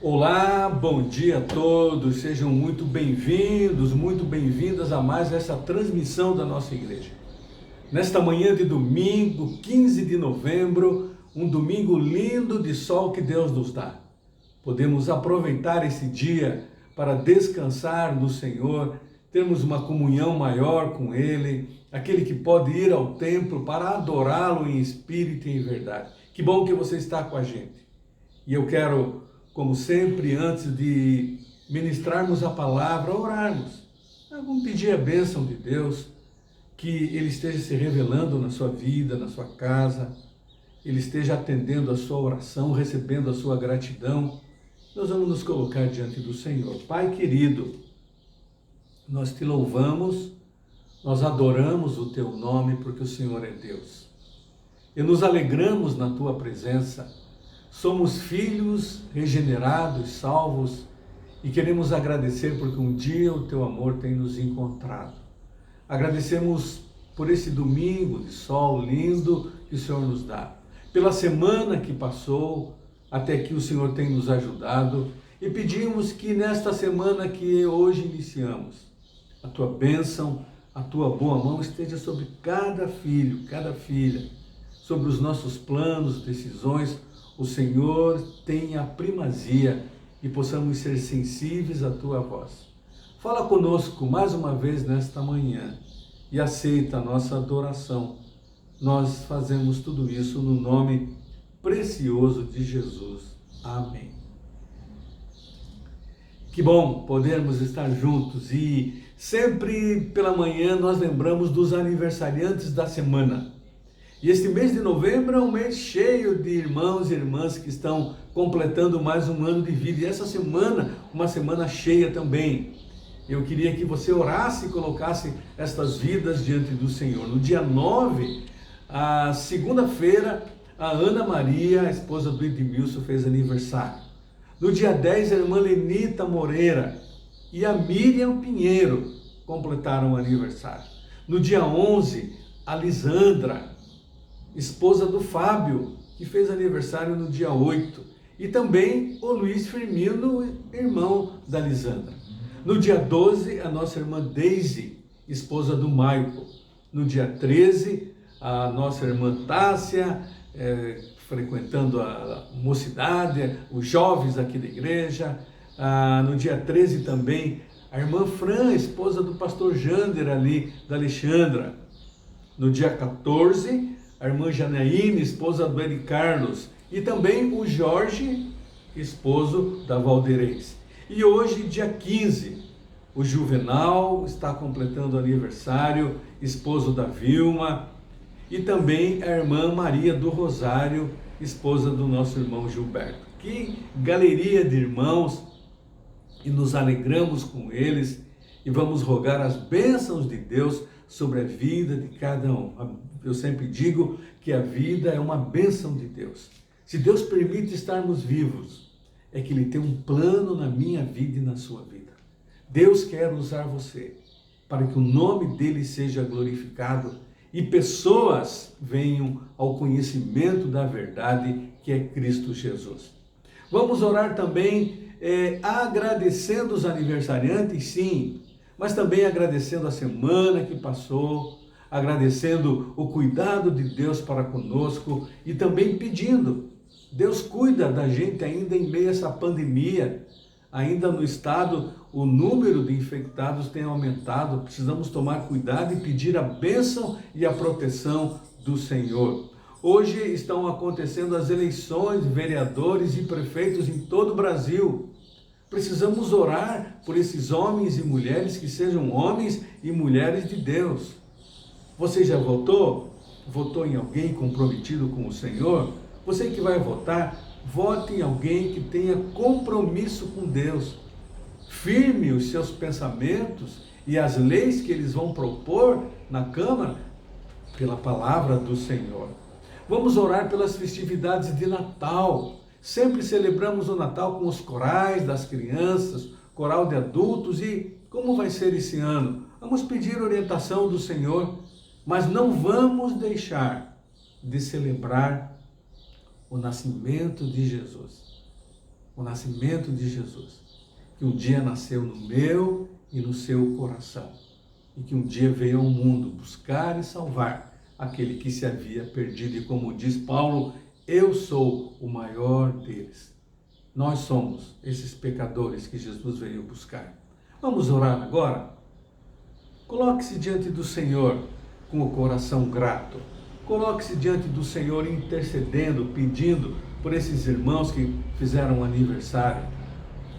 Olá, bom dia a todos, sejam muito bem-vindos, muito bem-vindas a mais essa transmissão da nossa igreja. Nesta manhã de domingo, 15 de novembro, um domingo lindo de sol que Deus nos dá. Podemos aproveitar esse dia para descansar no Senhor, termos uma comunhão maior com Ele, aquele que pode ir ao templo para adorá-lo em espírito e em verdade. Que bom que você está com a gente. E eu quero, como sempre, antes de ministrarmos a palavra, orarmos. Vamos pedir a bênção de Deus, que Ele esteja se revelando na sua vida, na sua casa, Ele esteja atendendo a sua oração, recebendo a sua gratidão. Nós vamos nos colocar diante do Senhor. Pai querido, nós te louvamos, nós adoramos o teu nome, porque o Senhor é Deus. E nos alegramos na tua presença. Somos filhos regenerados, salvos, e queremos agradecer porque um dia o teu amor tem nos encontrado. Agradecemos por esse domingo de sol lindo que o Senhor nos dá, pela semana que passou, até que o Senhor tem nos ajudado, e pedimos que nesta semana que hoje iniciamos, a tua bênção, a tua boa mão esteja sobre cada filho, cada filha, sobre os nossos planos, decisões. O Senhor tenha a primazia e possamos ser sensíveis à tua voz. Fala conosco mais uma vez nesta manhã e aceita a nossa adoração. Nós fazemos tudo isso no nome precioso de Jesus. Amém. Que bom podermos estar juntos e sempre pela manhã nós lembramos dos aniversariantes da semana. E este mês de novembro é um mês cheio de irmãos e irmãs que estão completando mais um ano de vida. E essa semana, uma semana cheia também. Eu queria que você orasse e colocasse estas vidas diante do Senhor. No dia 9, a segunda-feira, a Ana Maria, a esposa do Edmilson, fez aniversário. No dia 10, a irmã Lenita Moreira e a Miriam Pinheiro completaram o aniversário. No dia 11, a Lisandra, esposa do Fábio, que fez aniversário no dia 8. E também o Luiz Firmino, irmão da Lisandra. No dia 12, a nossa irmã Deise, esposa do Maico. No dia 13, a nossa irmã Tássia, frequentando a mocidade, os jovens aqui da igreja. No dia 13 também, a irmã Fran, esposa do pastor Jander ali, da Alexandra. No dia 14, a irmã Janaína, esposa do Eli Carlos, e também o Jorge, esposo da Valderez. E hoje, dia 15, o Juvenal está completando aniversário, esposo da Vilma, e também a irmã Maria do Rosário, esposa do nosso irmão Gilberto. Que galeria de irmãos, e nos alegramos com eles, e vamos rogar as bênçãos de Deus sobre a vida de cada um. Eu sempre digo que a vida é uma bênção de Deus. Se Deus permite estarmos vivos, é que Ele tem um plano na minha vida e na sua vida. Deus quer usar você para que o nome dEle seja glorificado e pessoas venham ao conhecimento da verdade que é Cristo Jesus. Vamos orar também agradecendo os aniversariantes, sim, mas também agradecendo a semana que passou, agradecendo o cuidado de Deus para conosco e também pedindo. Deus cuida da gente ainda em meio a essa pandemia, ainda no estado, o número de infectados tem aumentado, precisamos tomar cuidado e pedir a bênção e a proteção do Senhor. Hoje estão acontecendo as eleições de vereadores e prefeitos em todo o Brasil. Precisamos orar por esses homens e mulheres que sejam homens e mulheres de Deus. Você já votou? Votou em alguém comprometido com o Senhor? Você que vai votar, vote em alguém que tenha compromisso com Deus. Firme os seus pensamentos e as leis que eles vão propor na Câmara pela palavra do Senhor. Vamos orar pelas festividades de Natal. Sempre celebramos o Natal com os corais das crianças, coral de adultos, e como vai ser esse ano? Vamos pedir orientação do Senhor, mas não vamos deixar de celebrar o nascimento de Jesus. o nascimento de Jesus, que um dia nasceu no meu e no seu coração, e que um dia veio ao mundo buscar e salvar aquele que se havia perdido. E como diz Paulo, eu sou o maior deles. Nós somos esses pecadores que Jesus veio buscar. Vamos orar agora? Coloque-se diante do Senhor com o coração grato. Coloque-se diante do Senhor intercedendo, pedindo por esses irmãos que fizeram aniversário,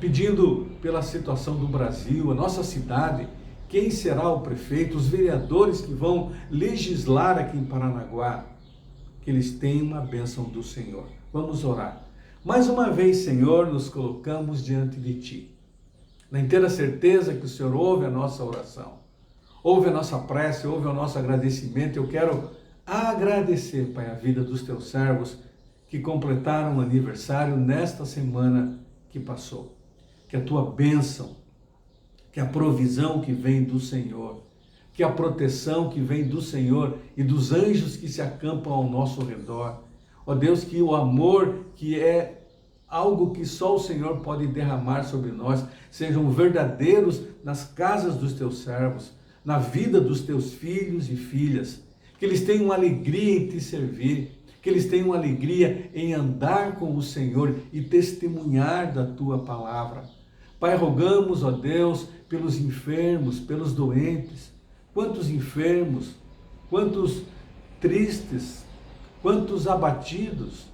pedindo pela situação do Brasil, a nossa cidade, quem será o prefeito, os vereadores que vão legislar aqui em Paranaguá, que eles tenham uma bênção do Senhor. Vamos orar. Mais uma vez, Senhor, nos colocamos diante de Ti, na inteira certeza que o Senhor ouve a nossa oração, ouve a nossa prece, ouve o nosso agradecimento. Eu quero agradecer, Pai, a vida dos Teus servos que completaram o aniversário nesta semana que passou. Que a Tua bênção, que a provisão que vem do Senhor, que a proteção que vem do Senhor e dos anjos que se acampam ao nosso redor. Ó Deus, que o amor que é algo que só o Senhor pode derramar sobre nós, sejam verdadeiros nas casas dos Teus servos, na vida dos Teus filhos e filhas, que eles tenham alegria em Te servir, que eles tenham alegria em andar com o Senhor e testemunhar da Tua palavra. Pai, rogamos, ó Deus, pelos enfermos, pelos doentes. Quantos enfermos, quantos tristes, quantos abatidos.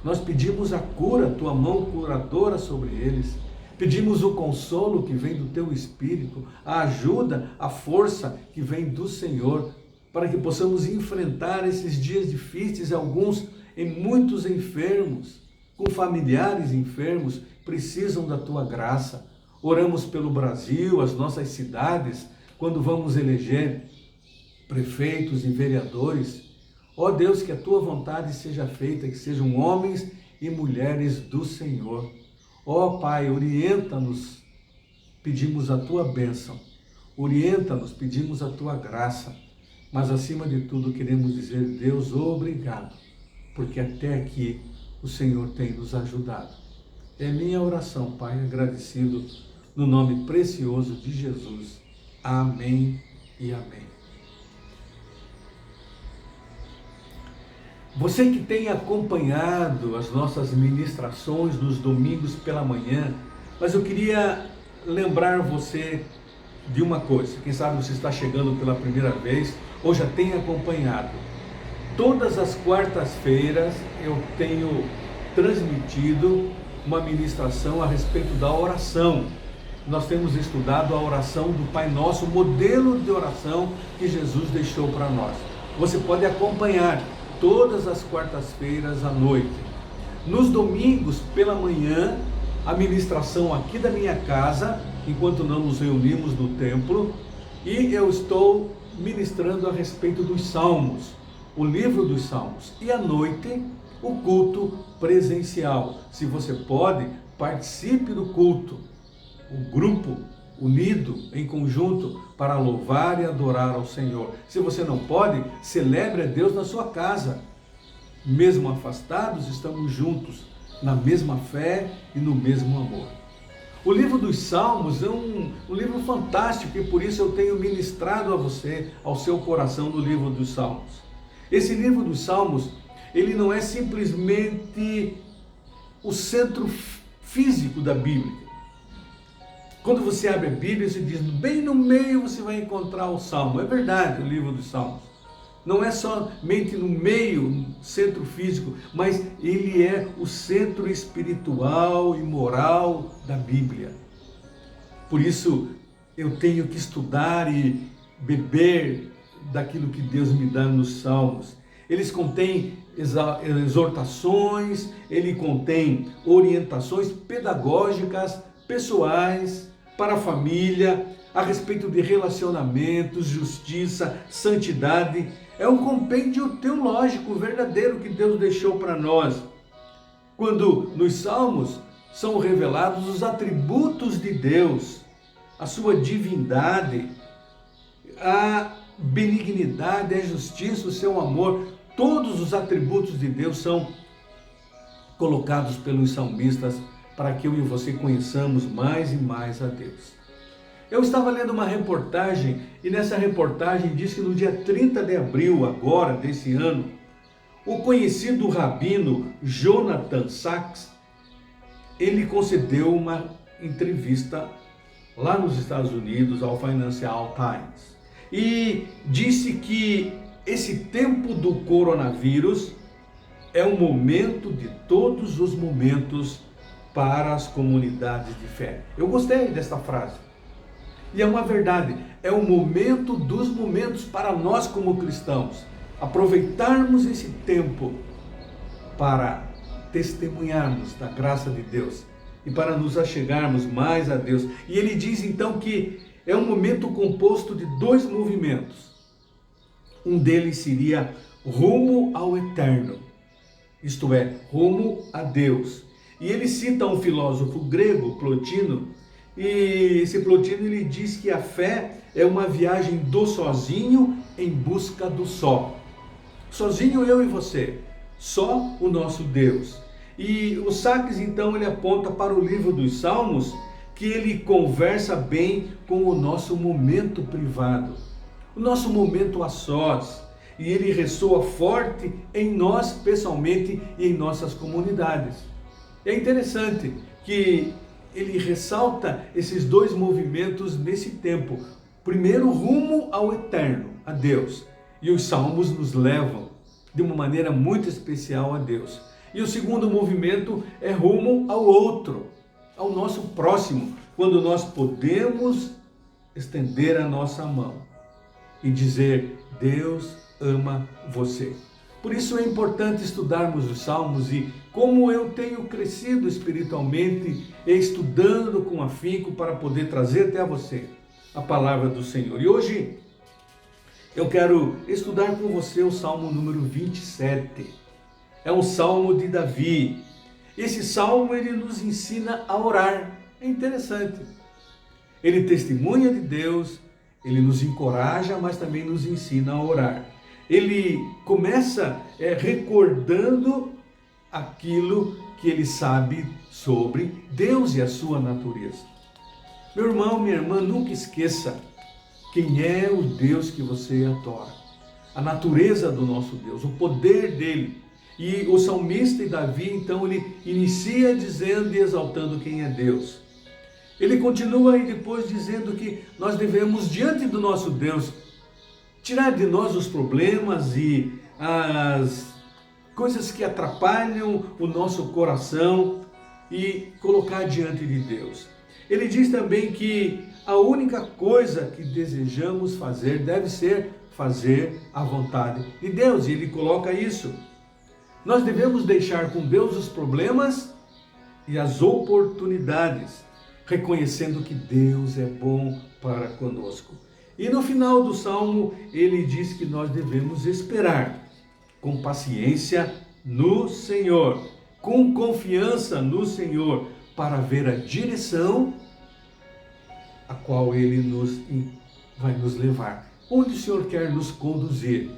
Nós pedimos a cura, Tua mão curadora sobre eles. Pedimos o consolo que vem do Teu Espírito, a ajuda, a força que vem do Senhor, para que possamos enfrentar esses dias difíceis, alguns em muitos enfermos, com familiares enfermos, precisam da Tua graça. Oramos pelo Brasil, as nossas cidades, quando vamos eleger prefeitos e vereadores. Ó Deus, que a Tua vontade seja feita, que sejam homens e mulheres do Senhor. Ó Pai, orienta-nos, pedimos a Tua bênção. Orienta-nos, pedimos a Tua graça. Mas acima de tudo queremos dizer, Deus, obrigado, porque até aqui o Senhor tem nos ajudado. É minha oração, Pai, agradecido no nome precioso de Jesus. Amém e amém. Você que tem acompanhado as nossas ministrações nos domingos pela manhã, mas eu queria lembrar você de uma coisa. Quem sabe você está chegando pela primeira vez ou já tem acompanhado. Todas as quartas-feiras eu tenho transmitido uma ministração a respeito da oração. Nós temos estudado a oração do Pai Nosso, o modelo de oração que Jesus deixou para nós. Você pode acompanhar todas as quartas-feiras à noite. Nos domingos pela manhã, a ministração aqui da minha casa, enquanto não nos reunimos no templo, e eu estou ministrando a respeito dos Salmos, o livro dos Salmos. E à noite, o culto presencial. Se você pode, participe do culto. O grupo unido, em conjunto, para louvar e adorar ao Senhor. Se você não pode, celebre a Deus na sua casa. Mesmo afastados, estamos juntos, na mesma fé e no mesmo amor. O livro dos Salmos é um livro fantástico e por isso eu tenho ministrado a você, ao seu coração, no livro dos Salmos. Esse livro dos Salmos, ele não é simplesmente o centro físico da Bíblia. Quando você abre a Bíblia, você diz, bem no meio você vai encontrar o Salmo. É verdade, o livro dos Salmos. Não é somente no meio, centro físico, mas ele é o centro espiritual e moral da Bíblia. Por isso, eu tenho que estudar e beber daquilo que Deus me dá nos Salmos. Eles contêm exortações, ele contém orientações pedagógicas, pessoais, para a família, a respeito de relacionamentos, justiça, santidade. É um compêndio teológico verdadeiro que Deus deixou para nós. Quando nos Salmos são revelados os atributos de Deus, a sua divindade, a benignidade, a justiça, o seu amor, todos os atributos de Deus são colocados pelos salmistas para que eu e você conheçamos mais e mais a Deus. Eu estava lendo uma reportagem e nessa reportagem diz que no dia 30 de abril agora desse ano, o conhecido rabino Jonathan Sacks, ele concedeu uma entrevista lá nos Estados Unidos ao Financial Times e disse que esse tempo do coronavírus é o momento de todos os momentos para as comunidades de fé. Eu gostei dessa frase. E é uma verdade, é o momento dos momentos para nós como cristãos. Aproveitarmos esse tempo para testemunharmos da graça de Deus e para nos achegarmos mais a Deus. E ele diz então que é um momento composto de dois movimentos. Um deles seria rumo ao eterno, isto é, rumo a Deus. E ele cita um filósofo grego, Plotino, e esse Plotino ele diz que a fé é uma viagem do sozinho em busca do só. Sozinho eu e você, só o nosso Deus. E o Sacks então ele aponta para o livro dos Salmos, que ele conversa bem com o nosso momento privado, o nosso momento a sós, e ele ressoa forte em nós pessoalmente e em nossas comunidades. É interessante que ele ressalta esses dois movimentos nesse tempo. Primeiro, rumo ao eterno, a Deus. E os salmos nos levam de uma maneira muito especial a Deus. E o segundo movimento é rumo ao outro, ao nosso próximo, quando nós podemos estender a nossa mão e dizer: Deus ama você. Por isso é importante estudarmos os salmos, e como eu tenho crescido espiritualmente, estudando com afinco para poder trazer até você a palavra do Senhor. E hoje eu quero estudar com você o Salmo número 27. É um salmo de Davi. Esse salmo ele nos ensina a orar. É interessante. Ele testemunha de Deus, ele nos encoraja, mas também nos ensina a orar. Ele começa recordando aquilo que ele sabe sobre Deus e a sua natureza. Meu irmão, minha irmã, nunca esqueça quem é o Deus que você adora, a natureza do nosso Deus, o poder dele. E o salmista e Davi, então, ele inicia dizendo e exaltando quem é Deus. Ele continua aí depois dizendo que nós devemos, diante do nosso Deus, tirar de nós os problemas e as coisas que atrapalham o nosso coração e colocar diante de Deus. Ele diz também que a única coisa que desejamos fazer deve ser fazer a vontade de Deus. E ele coloca isso. Nós devemos deixar com Deus os problemas e as oportunidades, reconhecendo que Deus é bom para conosco. E no final do salmo, ele diz que nós devemos esperar com paciência no Senhor, com confiança no Senhor, para ver a direção a qual ele vai nos levar. Onde o Senhor quer nos conduzir?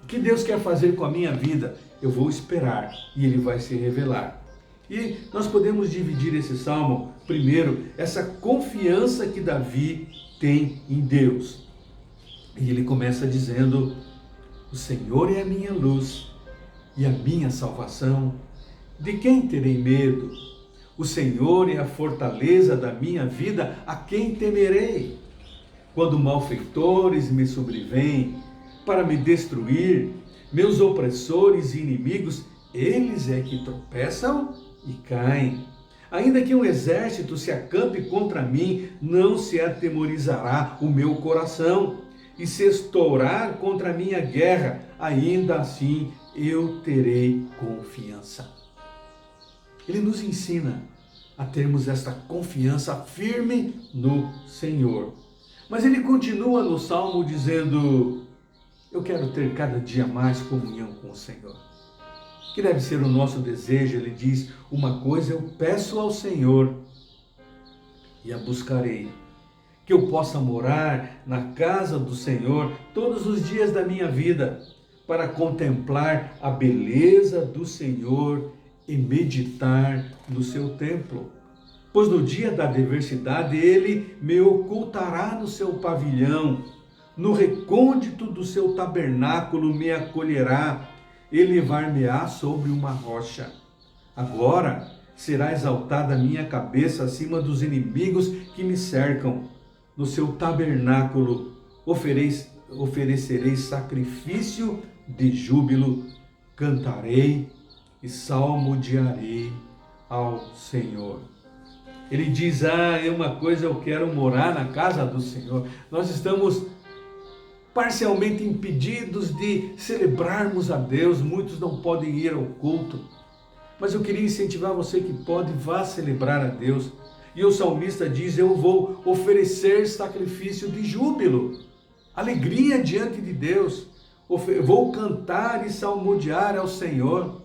O que Deus quer fazer com a minha vida? Eu vou esperar e ele vai se revelar. E nós podemos dividir esse salmo, primeiro, essa confiança que Davi tem em Deus. E ele começa dizendo: o Senhor é a minha luz e a minha salvação. De quem terei medo? O Senhor é a fortaleza da minha vida, a quem temerei? Quando malfeitores me sobrevêm para me destruir, meus opressores e inimigos, eles é que tropeçam e caem. Ainda que um exército se acampe contra mim, não se atemorizará o meu coração. E se estourar contra a minha guerra, ainda assim eu terei confiança. Ele nos ensina a termos esta confiança firme no Senhor. Mas ele continua no Salmo dizendo: eu quero ter cada dia mais comunhão com o Senhor. Que deve ser o nosso desejo. Ele diz: uma coisa eu peço ao Senhor e a buscarei, que eu possa morar na casa do Senhor todos os dias da minha vida, para contemplar a beleza do Senhor e meditar no seu templo. Pois no dia da adversidade ele me ocultará no seu pavilhão, no recôndito do seu tabernáculo me acolherá, e levar-me-á sobre uma rocha. Agora será exaltada a minha cabeça acima dos inimigos que me cercam. No seu tabernáculo oferecerei sacrifício de júbilo, cantarei e salmodiarei ao Senhor. Ele diz, é uma coisa, eu quero morar na casa do Senhor. Nós estamos parcialmente impedidos de celebrarmos a Deus, muitos não podem ir ao culto. Mas eu queria incentivar você que pode, vá celebrar a Deus. E o salmista diz, eu vou oferecer sacrifício de júbilo, alegria diante de Deus. Vou cantar e salmodiar ao Senhor.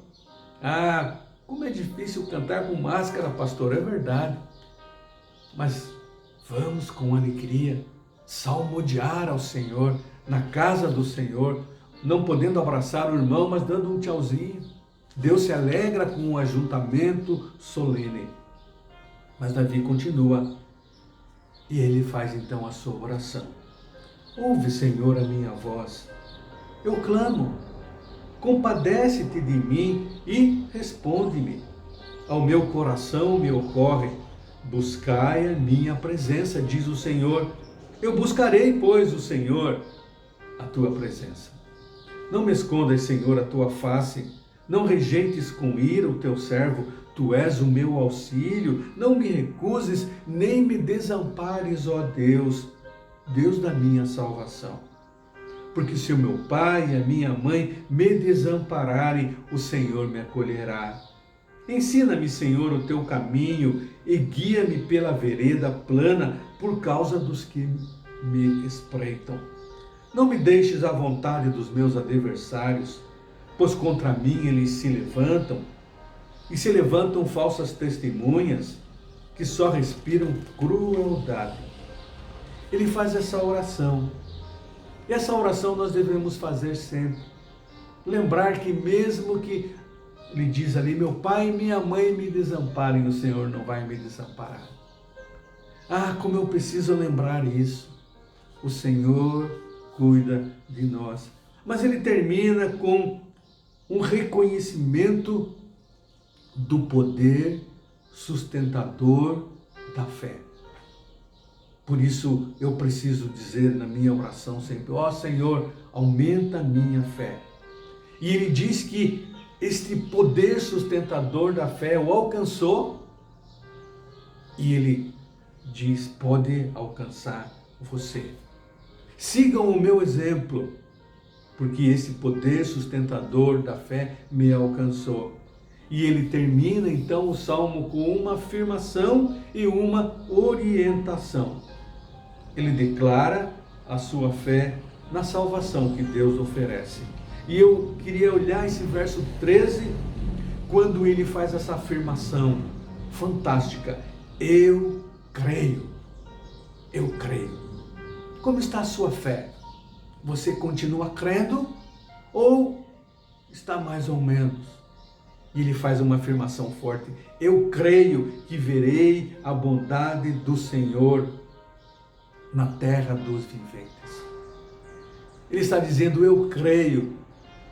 Como é difícil cantar com máscara, pastor, é verdade. Mas vamos com alegria salmodiar ao Senhor, na casa do Senhor, não podendo abraçar o irmão, mas dando um tchauzinho. Deus se alegra com um ajuntamento solene. Mas Davi continua, e ele faz então a sua oração. Ouve, Senhor, a minha voz. Eu clamo, compadece-te de mim e responde-me. Ao meu coração me ocorre, buscai a minha presença, diz o Senhor. Eu buscarei, pois, o Senhor, a tua presença. Não me escondas, Senhor, a tua face, não rejeites com ira o teu servo, tu és o meu auxílio, não me recuses, nem me desampares, ó Deus, Deus da minha salvação. Porque se o meu pai e a minha mãe me desampararem, o Senhor me acolherá. Ensina-me, Senhor, o teu caminho e guia-me pela vereda plana por causa dos que me espreitam. Não me deixes à vontade dos meus adversários, pois contra mim eles se levantam, e se levantam falsas testemunhas que só respiram crueldade. Ele faz essa oração, e essa oração nós devemos fazer sempre. Lembrar que mesmo que ele diz ali, meu pai e minha mãe me desamparem, o Senhor não vai me desamparar. Como eu preciso lembrar isso. O Senhor cuida de nós. Mas ele termina com um reconhecimento do poder sustentador da fé. Por isso eu preciso dizer na minha oração sempre, Senhor, aumenta a minha fé. E ele diz que este poder sustentador da fé o alcançou, e ele diz, pode alcançar você. Sigam o meu exemplo, porque esse poder sustentador da fé me alcançou. E ele termina então o salmo com uma afirmação e uma orientação. Ele declara a sua fé na salvação que Deus oferece. E eu queria olhar esse verso 13, quando ele faz essa afirmação fantástica. Eu creio. Eu creio. Como está a sua fé? Você continua crendo ou está mais ou menos? E ele faz uma afirmação forte. Eu creio que verei a bondade do Senhor na terra dos viventes. Ele está dizendo, eu creio.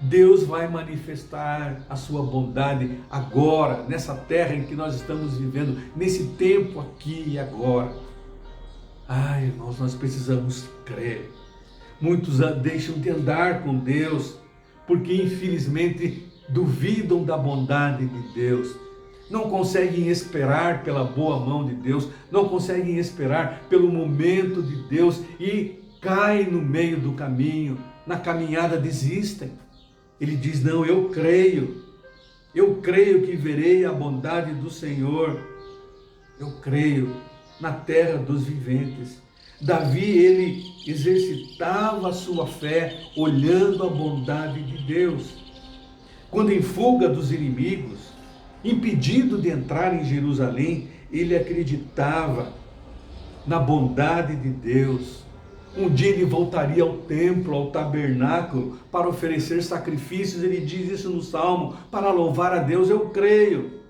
Deus vai manifestar a sua bondade agora, nessa terra em que nós estamos vivendo, nesse tempo aqui e agora. Irmãos, nós precisamos crer. Muitos deixam de andar com Deus, porque infelizmente duvidam da bondade de Deus. Não conseguem esperar pela boa mão de Deus, não conseguem esperar pelo momento de Deus e caem no meio do caminho, na caminhada desistem. Ele diz, não, eu creio que verei a bondade do Senhor, eu creio na terra dos viventes. Davi, ele exercitava a sua fé olhando a bondade de Deus. Quando em fuga dos inimigos, impedido de entrar em Jerusalém, ele acreditava na bondade de Deus, Um dia ele voltaria ao templo, ao tabernáculo, para oferecer sacrifícios. Ele diz isso no Salmo, para louvar a Deus. Eu creio.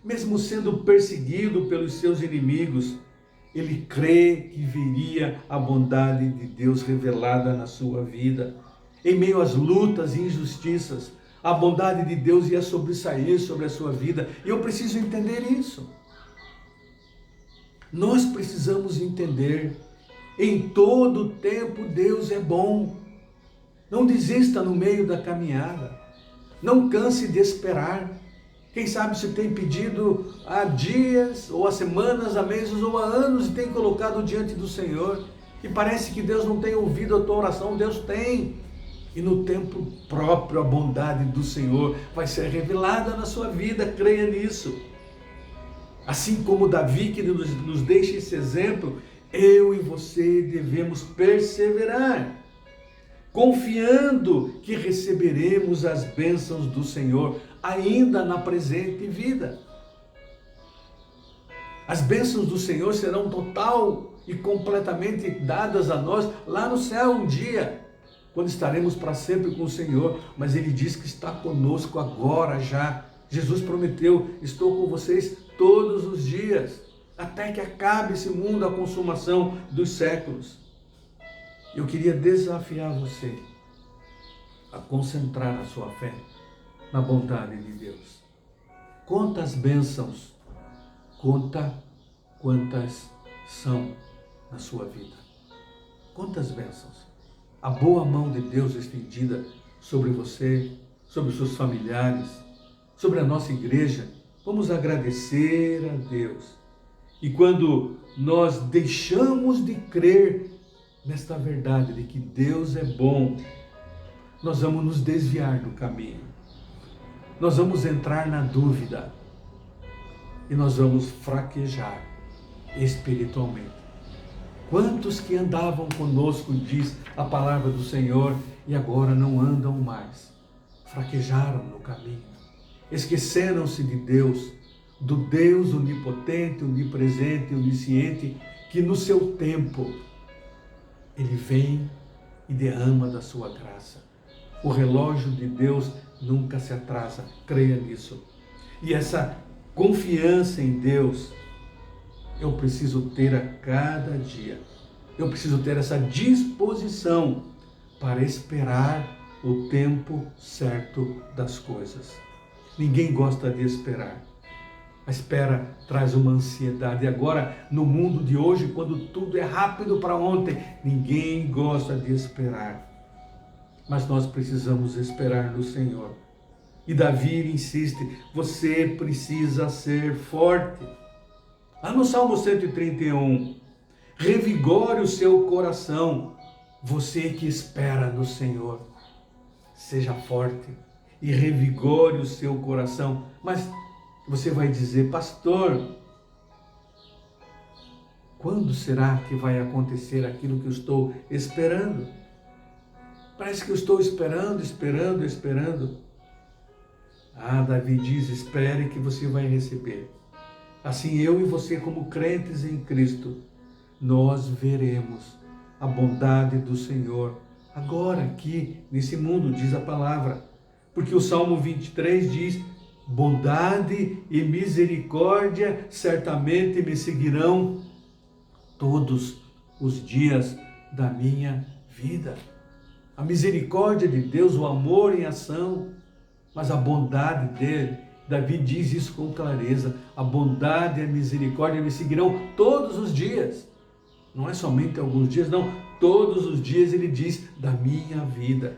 Mesmo sendo perseguido pelos seus inimigos, ele crê que viria a bondade de Deus revelada na sua vida. Em meio às lutas e injustiças, a bondade de Deus ia sobressair sobre a sua vida. E eu preciso entender isso. Nós precisamos entender. Em todo tempo Deus é bom. Não desista no meio da caminhada. Não canse de esperar. Quem sabe você tem pedido há dias, ou há semanas, há meses, ou há anos, e tem colocado diante do Senhor. E parece que Deus não tem ouvido a tua oração. Deus tem. E no tempo próprio a bondade do Senhor vai ser revelada na sua vida. Creia nisso. Assim como Davi, que nos deixa esse exemplo, eu e você devemos perseverar, confiando que receberemos as bênçãos do Senhor ainda na presente vida. As bênçãos do Senhor serão total e completamente dadas a nós lá no céu um dia, quando estaremos para sempre com o Senhor. Mas Ele diz que está conosco agora já. Jesus prometeu: estou com vocês todos os dias, até que acabe esse mundo, a consumação dos séculos. Eu queria desafiar você a concentrar a sua fé na bondade de Deus. Conta as bênçãos, conta quantas são na sua vida. Conta as bênçãos. A boa mão de Deus estendida sobre você, sobre os seus familiares, sobre a nossa igreja. Vamos agradecer a Deus. E quando nós deixamos de crer nesta verdade de que Deus é bom, nós vamos nos desviar do caminho. Nós vamos entrar na dúvida e nós vamos fraquejar espiritualmente. Quantos que andavam conosco, diz a palavra do Senhor, e agora não andam mais? Fraquejaram no caminho, esqueceram-se de Deus, do Deus onipotente, onipresente, onisciente, que no seu tempo Ele vem e derrama da sua graça. O relógio de Deus nunca se atrasa, creia nisso. E essa confiança em Deus, eu preciso ter a cada dia. Eu preciso ter essa disposição para esperar o tempo certo das coisas. Ninguém gosta de esperar. A espera traz uma ansiedade. E agora, no mundo de hoje, quando tudo é rápido para ontem, ninguém gosta de esperar. Mas nós precisamos esperar no Senhor. E Davi insiste: você precisa ser forte. Lá no Salmo 131, revigore o seu coração, você que espera no Senhor. Seja forte e revigore o seu coração. Mas você vai dizer: pastor, quando será que vai acontecer aquilo que eu estou esperando? Parece que eu estou esperando. Ah, Davi diz: espere que você vai receber. Assim eu e você, como crentes em Cristo, nós veremos a bondade do Senhor agora aqui nesse mundo, diz a palavra. Porque o Salmo 23 diz: bondade e misericórdia certamente me seguirão todos os dias da minha vida. A misericórdia de Deus, o amor em ação, mas a bondade dele, Davi diz isso com clareza: a bondade e a misericórdia me seguirão todos os dias. Não é somente alguns dias, não, todos os dias. Ele diz: da minha vida.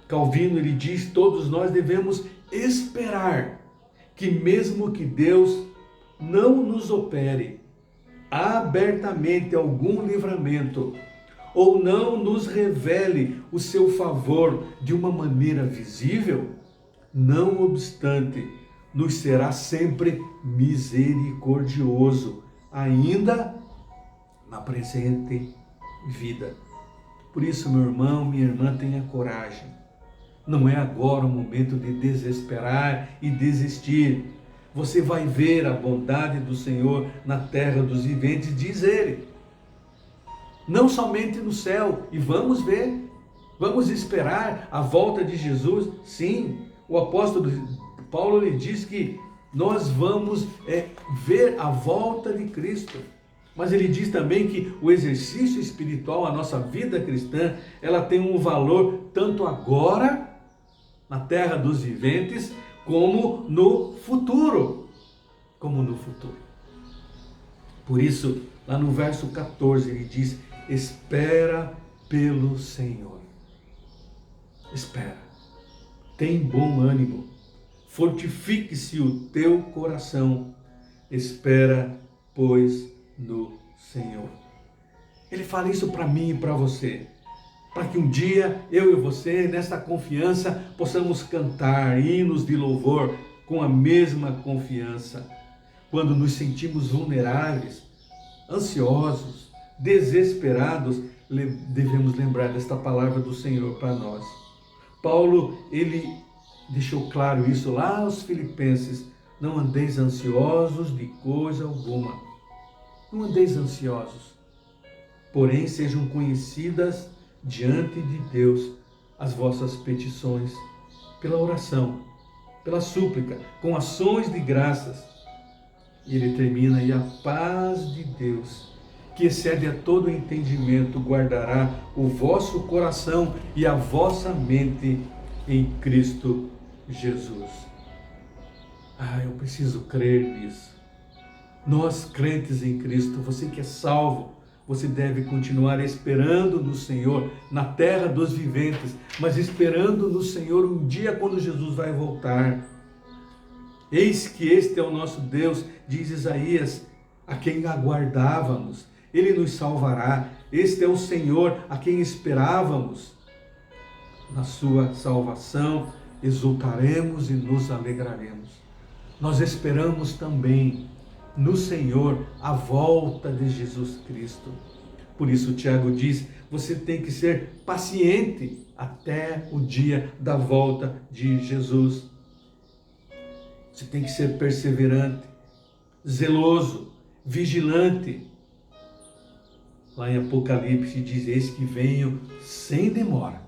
Calvino, ele diz: todos nós devemos esperar que mesmo que Deus não nos opere abertamente algum livramento, ou não nos revele o seu favor de uma maneira visível, não obstante, nos será sempre misericordioso, ainda na presente vida. Por isso, meu irmão, minha irmã, tenha coragem. Não é agora o momento de desesperar e desistir. Você vai ver a bondade do Senhor na terra dos viventes, diz ele. não somente no céu, e vamos ver, vamos esperar a volta de Jesus. Sim, o apóstolo Paulo lhe diz que nós vamos ver a volta de Cristo. Mas ele diz também que o exercício espiritual, a nossa vida cristã, ela tem um valor tanto agora, na terra dos viventes, como no futuro. Como no futuro. Por isso, lá no verso 14, ele diz: espera pelo Senhor. Espera. Tem bom ânimo. Fortifique-se o teu coração. Espera, pois, no Senhor. Ele fala isso para mim e para você, para que um dia eu e você, nesta confiança, possamos cantar hinos de louvor com a mesma confiança. Quando nos sentimos vulneráveis, ansiosos, desesperados, devemos lembrar desta palavra do Senhor para nós. Paulo, ele deixou claro isso lá aos Filipenses: não andeis ansiosos de coisa alguma. Não andeis ansiosos, porém sejam conhecidas diante de Deus as vossas petições, pela oração, pela súplica, com ações de graças. E ele termina: e a paz de Deus, que excede a todo entendimento, guardará o vosso coração e a vossa mente em Cristo Jesus. Eu preciso crer nisso. Nós, crentes em Cristo, você que é salvo, você deve continuar esperando no Senhor, na terra dos viventes, mas esperando no Senhor um dia quando Jesus vai voltar. Eis que este é o nosso Deus, diz Isaías, a quem aguardávamos. Ele nos salvará. Este é o Senhor a quem esperávamos. Na sua salvação exultaremos e nos alegraremos. Nós esperamos também no Senhor a volta de Jesus Cristo. Por isso Tiago diz: você tem que ser paciente até o dia da volta de Jesus. Você tem que ser perseverante, zeloso, vigilante. Lá em Apocalipse diz: eis que venho sem demora.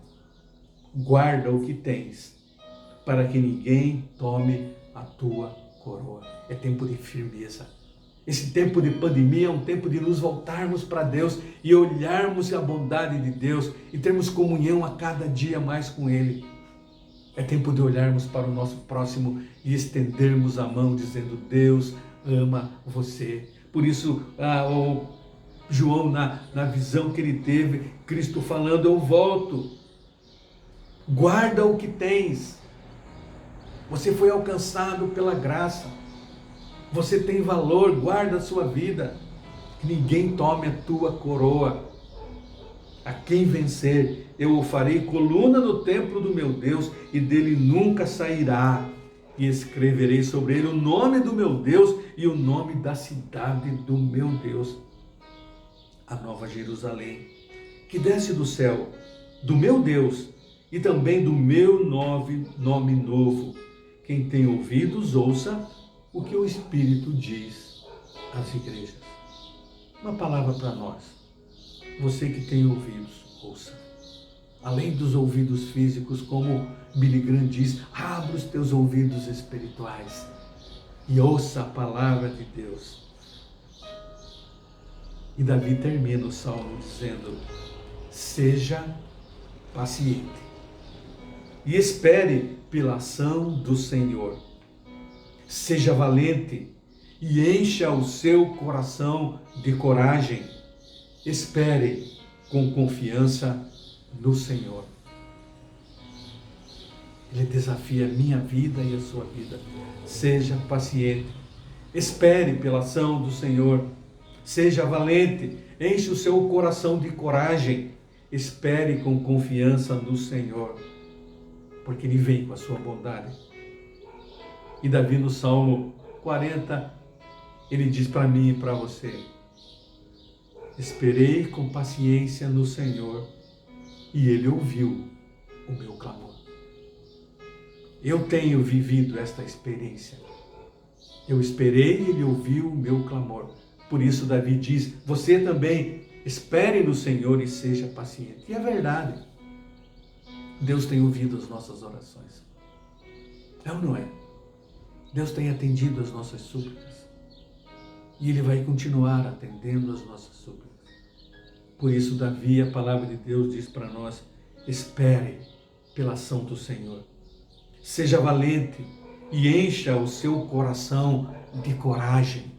Guarda o que tens, para que ninguém tome a tua coroa. É tempo de firmeza. Esse tempo de pandemia é um tempo de nos voltarmos para Deus e olharmos a bondade de Deus e termos comunhão a cada dia mais com Ele. É tempo de olharmos para o nosso próximo e estendermos a mão dizendo: Deus ama você. Por isso, o João, na visão que ele teve, Cristo falando: eu volto. Guarda o que tens. Você foi alcançado pela graça. Você tem valor, guarda a sua vida. Que ninguém tome a tua coroa. A quem vencer, eu o farei coluna no templo do meu Deus, e dele nunca sairá. E escreverei sobre ele o nome do meu Deus e o nome da cidade do meu Deus, a Nova Jerusalém, que desce do céu, do meu Deus, e também do meu nome novo. Quem tem ouvidos, ouça o que o Espírito diz às igrejas. Uma palavra para nós. Você que tem ouvidos, ouça. Além dos ouvidos físicos, como Billy Graham diz, abra os teus ouvidos espirituais e ouça a palavra de Deus. E Davi termina o salmo dizendo: seja paciente e espere pela ação do Senhor. Seja valente e encha o seu coração de coragem. Espere com confiança no Senhor. Ele desafia a minha vida e a sua vida. Seja paciente. Espere pela ação do Senhor. Seja valente. Enche o seu coração de coragem. Espere com confiança no Senhor, porque Ele vem com a sua bondade. E Davi, no Salmo 40, ele diz para mim e para você: esperei com paciência no Senhor, e Ele ouviu o meu clamor. Eu tenho vivido esta experiência. Eu esperei e Ele ouviu o meu clamor. Por isso Davi diz: você também Espere no Senhor e seja paciente. E é verdade. Deus tem ouvido as nossas orações. É ou não é? Deus tem atendido as nossas súplicas. E Ele vai continuar atendendo as nossas súplicas. Por isso, Davi, a palavra de Deus diz para nós: espere pela ação do Senhor. Seja valente e encha o seu coração de coragem.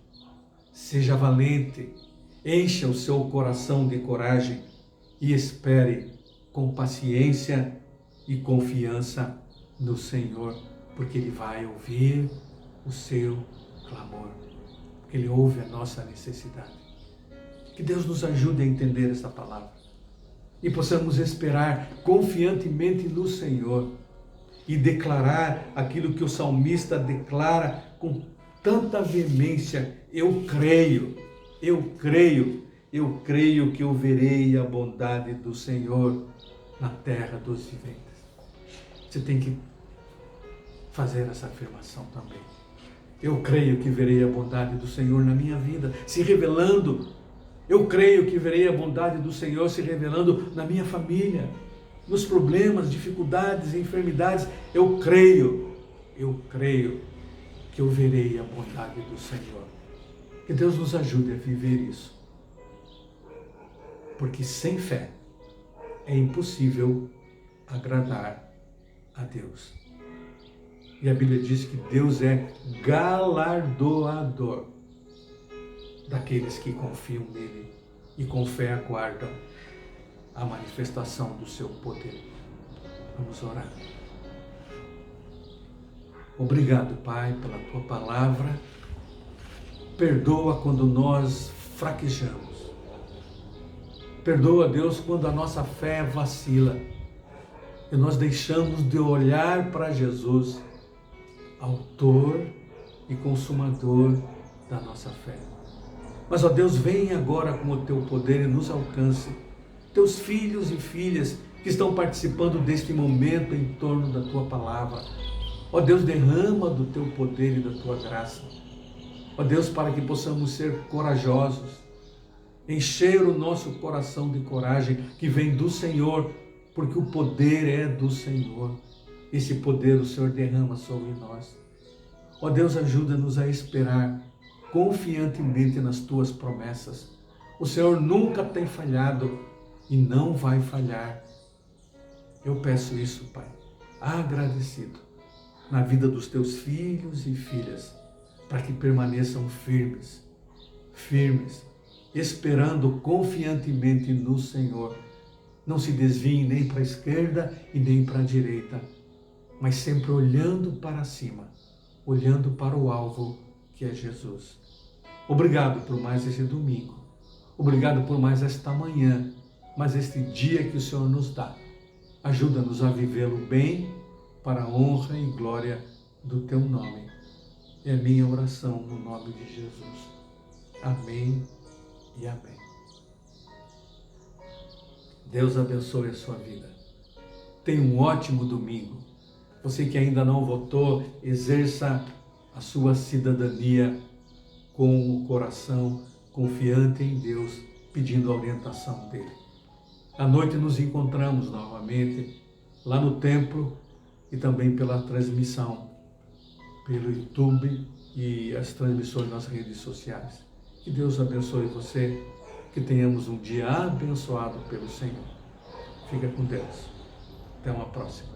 Seja valente, encha o seu coração de coragem e espere com paciência e confiança no Senhor, porque Ele vai ouvir o seu clamor, porque Ele ouve a nossa necessidade. Que Deus nos ajude a entender essa palavra e possamos esperar confiantemente no Senhor e declarar aquilo que o salmista declara com tanta veemência: eu creio que eu verei a bondade do Senhor na terra dos viventes. Você tem que fazer essa afirmação também. Eu creio que verei a bondade do Senhor na minha vida, se revelando. Eu creio que verei a bondade do Senhor se revelando na minha família, nos problemas, dificuldades e enfermidades. Eu creio que eu verei a bondade do Senhor. Que Deus nos ajude a viver isso. Porque sem fé é impossível agradar a Deus. E a Bíblia diz que Deus é galardoador daqueles que confiam nele e com fé aguardam a manifestação do seu poder. Vamos orar. Obrigado, Pai, pela tua palavra. Perdoa quando nós fraquejamos. Perdoa, Deus, quando a nossa fé vacila e nós deixamos de olhar para Jesus, autor e consumador da nossa fé. Mas, ó Deus, vem agora com o teu poder e nos alcance. Teus filhos e filhas que estão participando deste momento em torno da tua palavra. Ó Deus, derrama do teu poder e da tua graça. Ó Deus, para que possamos ser corajosos, encher o nosso coração de coragem que vem do Senhor, porque o poder é do Senhor. Esse poder o Senhor derrama sobre nós. Ó Deus, ajuda-nos a esperar confiantemente nas tuas promessas. O Senhor nunca tem falhado e não vai falhar. Eu peço isso, Pai, agradecido, na vida dos teus filhos e filhas, para que permaneçam firmes, esperando confiantemente no Senhor. Não se desviem nem para a esquerda e nem para a direita, mas sempre olhando para cima, olhando para o alvo que é Jesus. Obrigado por mais esse domingo. Obrigado por mais esta manhã, mais este dia que o Senhor nos dá. Ajuda-nos a vivê-lo bem, para a honra e glória do teu nome. É a minha oração no nome de Jesus. Amém e amém. Deus abençoe a sua vida. Tenha um ótimo domingo. Você que ainda não votou, exerça a sua cidadania com o coração confiante em Deus, pedindo a orientação dele. À noite nos encontramos novamente lá no templo e também pela transmissão pelo YouTube e as transmissões nas redes sociais. Que Deus abençoe você, que tenhamos um dia abençoado pelo Senhor. Fica com Deus. Até uma próxima.